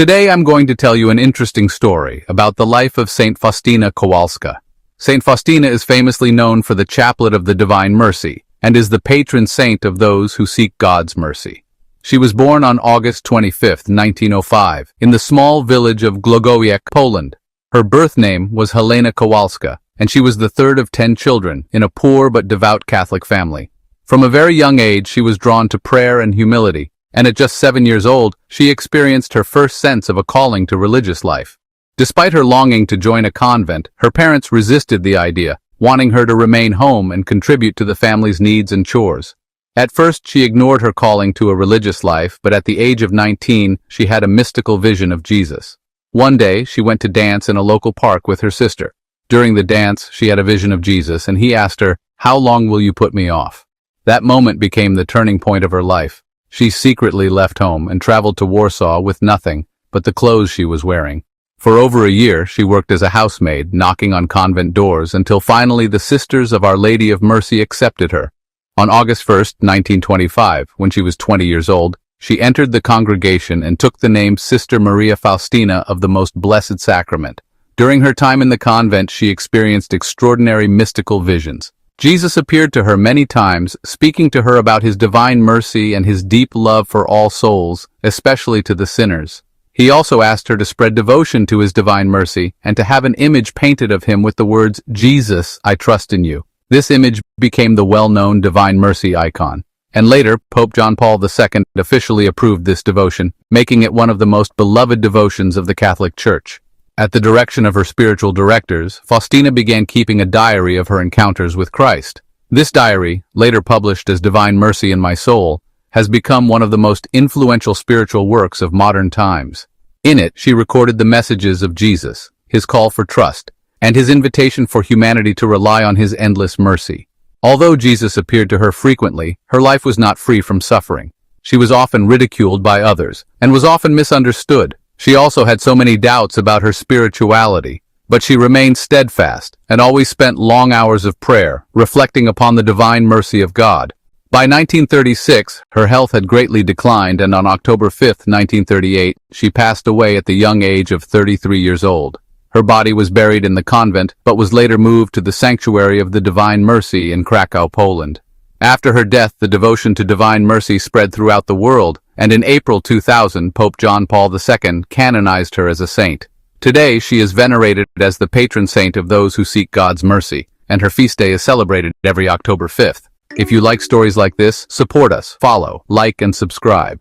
Today I'm going to tell you an interesting story about the life of Saint Faustina Kowalska. Saint Faustina is famously known for the Chaplet of the Divine Mercy and is the patron saint of those who seek God's mercy. She was born on August 25, 1905, in the small village of Głogowieck, Poland. Her birth name was Helena Kowalska, and she was the third of 10 children in a poor but devout Catholic family. From a very young age, she was drawn to prayer and humility, and at just 7 years old, she experienced her first sense of a calling to religious life. Despite her longing to join a convent, her parents resisted the idea, wanting her to remain home and contribute to the family's needs and chores. At first, she ignored her calling to a religious life, but at the age of 19, she had a mystical vision of Jesus. One day, she went to dance in a local park with her sister. During the dance, she had a vision of Jesus, and he asked her, "How long will you put me off?" That moment became the turning point of her life. She secretly left home and traveled to Warsaw with nothing but the clothes she was wearing. For over a year, she worked as a housemaid, knocking on convent doors until finally the Sisters of Our Lady of Mercy accepted her. On August 1, 1925, when she was 20 years old, she entered the congregation and took the name Sister Maria Faustina of the Most Blessed Sacrament. During her time in the convent, she experienced extraordinary mystical visions. Jesus appeared to her many times, speaking to her about his divine mercy and his deep love for all souls, especially to the sinners. He also asked her to spread devotion to his divine mercy and to have an image painted of him with the words, "Jesus, I trust in you." This image became the well-known Divine Mercy icon. And later, Pope John Paul II officially approved this devotion, making it one of the most beloved devotions of the Catholic Church. At the direction of her spiritual directors, Faustina began keeping a diary of her encounters with Christ. This diary, later published as Divine Mercy in My Soul, has become one of the most influential spiritual works of modern times. In it, she recorded the messages of Jesus, his call for trust, and his invitation for humanity to rely on his endless mercy. Although Jesus appeared to her frequently, her life was not free from suffering. She was often ridiculed by others, and was often misunderstood. She also had so many doubts about her spirituality, but she remained steadfast and always spent long hours of prayer, reflecting upon the divine mercy of God. By 1936, her health had greatly declined, and on October 5, 1938, she passed away at the young age of 33 years old. Her body was buried in the convent, but was later moved to the Sanctuary of the Divine Mercy in Krakow, Poland. After her death, the devotion to Divine Mercy spread throughout the world, and in April 2000, Pope John Paul II canonized her as a saint. Today, she is venerated as the patron saint of those who seek God's mercy, and her feast day is celebrated every October 5th. If you like stories like this, support us, follow, like, and subscribe.